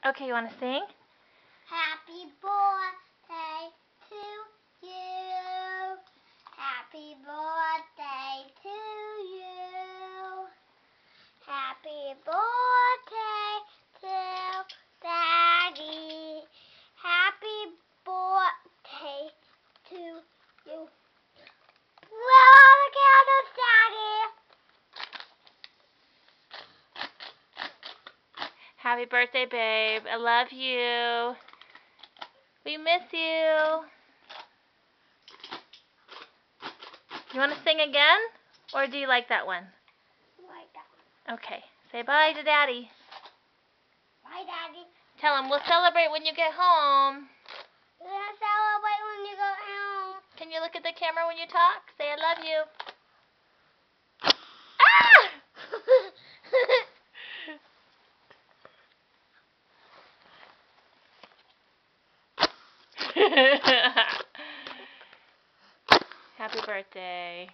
Okay, you want to sing? Happy birthday to you. Happy birthday to you. Happy birthday to Daddy. Happy birthday to you. Blow the candles, Daddy. Happy birthday, babe. I love you. We miss you. You want to sing again? Or do you like that one? Like that. Okay. Say bye to Daddy. Bye, Daddy. Tell him we'll celebrate when you get home. We're gonna celebrate when you go home. Can you look at the camera when you talk? Say I love you. Ah! Happy birthday.